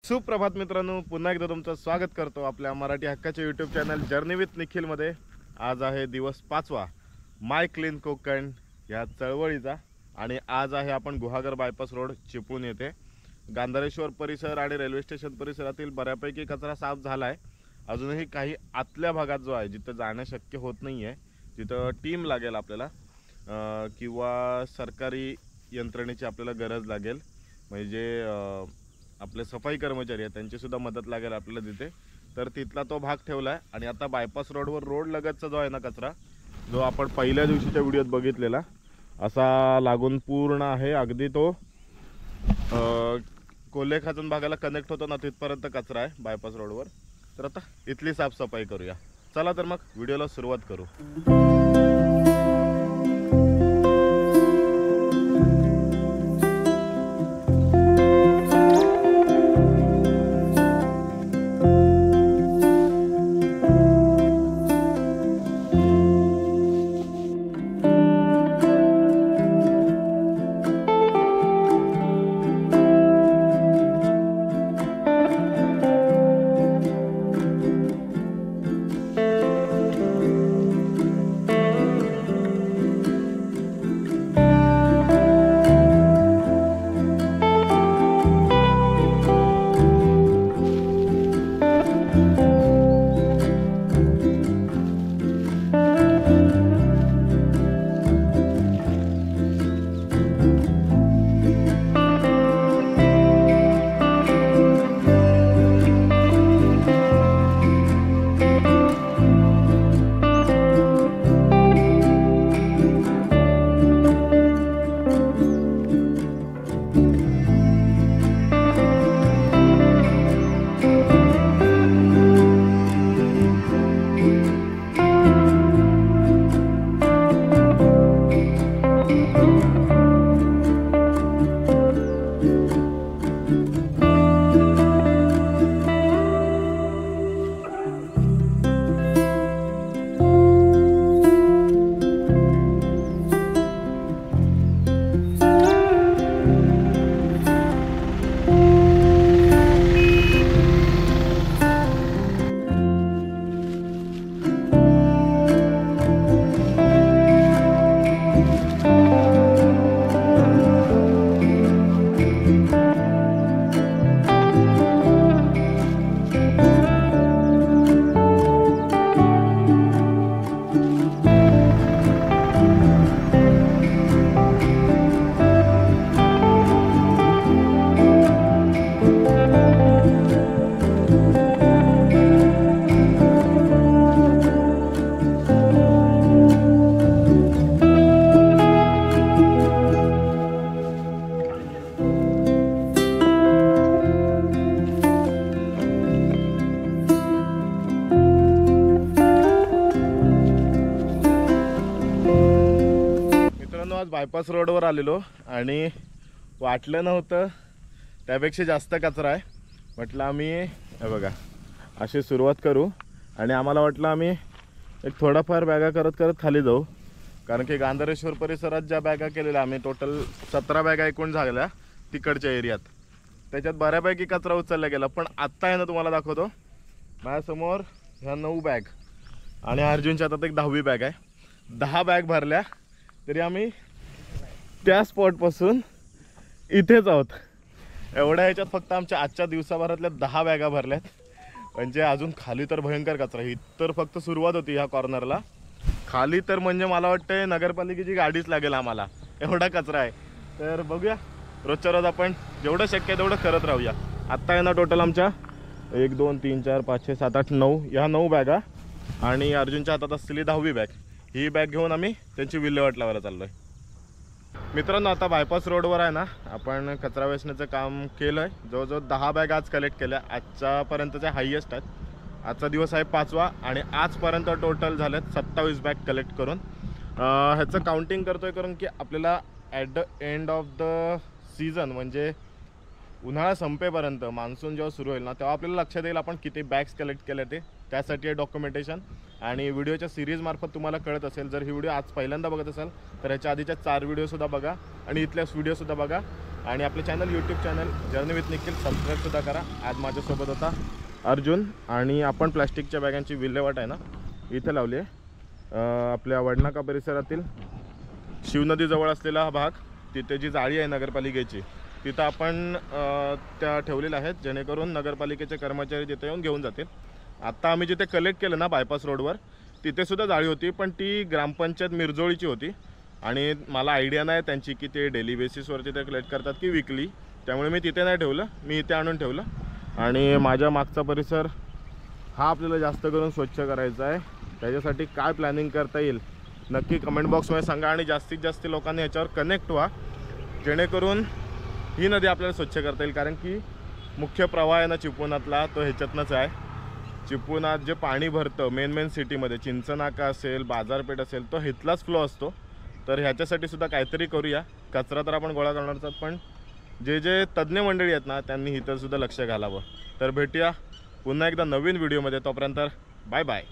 सुप्रभात मित्रांनो, पुन्हा एकदा तुमचं स्वागत करतो आपल्या मराठी हक्काच्या यूट्यूब चॅनल जर्नी विथ निखिलमध्ये। आज आहे दिवस 5वा माय क्लीन कोकण या चळवळीचा आणि आज आहे आपण गुहागर बायपास रोड चिपळूण येथे गांधारेश्वर परिसर आणि रेल्वे स्टेशन परिसरातील बऱ्यापैकी कचरा साफ झाला आहे। अजूनही काही आतल्या भागात जो आहे जिथे जाणं शक्य होत नाही आहे, जिथं टीम लागेल आपल्याला किंवा सरकारी यंत्रणेची आपल्याला गरज लागेल, म्हणजे आपले सफाई कर्मचारी आहेत त्यांची सुद्धा मदत लागेल आपल्याला तिथे, तर तिथला तो भाग ठेवला आहे। आणि आता बायपास रोडवर रोड लगतचा जो आहे ना कचरा, जो आपण पहिल्या दिवशीच्या व्हिडिओत बघितलेला असा लागून पूर्ण आहे, अगदी तो कोल्हे खाजन भागाला कनेक्ट होतो ना तिथपर्यंत कचरा आहे बायपास रोडवर। तर आता इथली साफसफाई करूया, चला तर मग व्हिडिओला सुरुवात करू। आज बायपास रोडवर आलेलो आणि वाटलं नव्हतं त्यापेक्षा जास्त कचरा आहे, म्हटलं आम्ही हे बघा अशी सुरुवात करू आणि आम्हाला वाटलं आम्ही एक थोडाफार बॅगा करत करत खाली जाऊ, कारण की गांधारेश्वर परिसरात ज्या बॅगा केलेल्या आम्ही टोटल 17 बॅगा एकूण झाल्या तिकडच्या एरियात, त्याच्यात बऱ्यापैकी कचरा उचलला गेला। पण आत्ता आहे ना तुम्हाला दाखवतो, माझ्यासमोर ह्या 9 बॅग आणि अर्जुनच्या हातात एक 10वी बॅग आहे, 10 बॅग भरल्या तरी आम्ही त्या स्पॉटपासून इथेच आहोत। एवढ्या ह्याच्यात फक्त आमच्या आजच्या दिवसाभरातल्या 10 बॅगा भरल्यात, म्हणजे अजून खाली तर भयंकर कचरा। ही तर फक्त सुरुवात होती ह्या कॉर्नरला, खाली तर म्हणजे मला वाटतं नगरपालिकेची गाडीच लागेल आम्हाला, एवढा कचरा आहे। तर बघूया, रोजच्या रोज आपण जेवढं शक्य आहे तेवढं करत राहूया। आत्ता आहे ना टोटल आमच्या 1 2 3 4 5 6 7 8 9 ह्या 9 बॅगा आणि अर्जुनच्या हातात असलेली 10वी बॅग, ही बॅग घेऊन आम्ही त्यांची विल्हेवाट लावायला चाललो आहे। मित्रांनो, आता बायपास रोडवर आहे ना आपण कचरा वेचण्याचं काम केलं आहे। जवळजवळ 10 बॅग आज कलेक्ट केल्या, आजच्यापर्यंतच्या हायेस्ट आहेत। आजचा दिवस आहे 5वा आणि आजपर्यंत टोटल झालेत 27 बॅग कलेक्ट करून। ह्याचं काउंटिंग करतोय कारण की आपल्याला at the end of the season म्हणजे उन्हाळा संपेपर्यंत मान्सून जेव्हा सुरू होईल ना तेव्हा आपल्याला लक्षात येईल आपण किती बॅग्स कलेक्ट केल्या ते. त्यासाठी आहे डॉक्युमेंटेशन. आणि व्हिडिओच्या सिरीजमार्फत तुम्हाला कळत असेल. जर ही व्हिडिओ आज पहिल्यांदा बघत असाल तर ह्याच्या आधीच्या 4 व्हिडिओसुद्धा बघा आणि इथल्या व्हिडिओसुद्धा बघा. आणि आपलं channel YouTube channel journey with Nikhil सबस्क्राईबसुद्धा करा. आज माझ्यासोबत होता अर्जुन. आणि आपण प्लॅस्टिकच्या बॅगांची विल्हेवाट आहे ना इथं लावली आहे आपल्या वडनाका परिसरातील शिवनदीजवळ असलेला हा भाग. तिथे जी जाळी आहे नगरपालिकेची तिथं आपण त्या ठेवलेल्या आहेत जेणेकरून नगरपालिकेचे कर्मचारी तिथे येऊन घेऊन जातील. आत्ता आम्ही जिथे कलेक्ट केलं ना बायपास रोडवर तिथेसुद्धा जाळी होती पण ती ग्रामपंचायत मिरजोळीची होती. आणि मला आयडिया नाही त्यांची की ते डेली बेसिसवर तिथे कलेक्ट करतात की विकली. त्यामुळे मी तिथे नाही ठेवलं, मी इथे आणून ठेवलं. आणि माझ्या मागचा परिसर हा आपल्याला जास्त करून स्वच्छ करायचा आहे. त्याच्यासाठी काय प्लॅनिंग करता येईल नक्की कमेंट बॉक्समध्ये सांगा. आणि जास्तीत जास्त लोकांनी याच्यावर कनेक्ट व्हा जेणेकरून ही नदी आपल्याला स्वच्छ करता येईल. कारण की मुख्य प्रवाह आहे ना चिपळुणातला तो ह्याच्यातनंच आहे. चिपळुणात जे पाणी भरतं मेन सिटीमध्ये चिंचनाका असेल बाजारपेठ असेल तो इथलाच फ्लो असतो. तर ह्याच्यासाठी सुद्धा काहीतरी करूया. कचरा तर आपण गोळा करणारच आहोत पण जे तज्ज्ञ मंडळी आहेत ना त्यांनी इथं सुद्धा लक्ष घालावं. तर भेटूया पुन्हा एकदा नवीन व्हिडिओमध्ये. तोपर्यंत बाय बाय.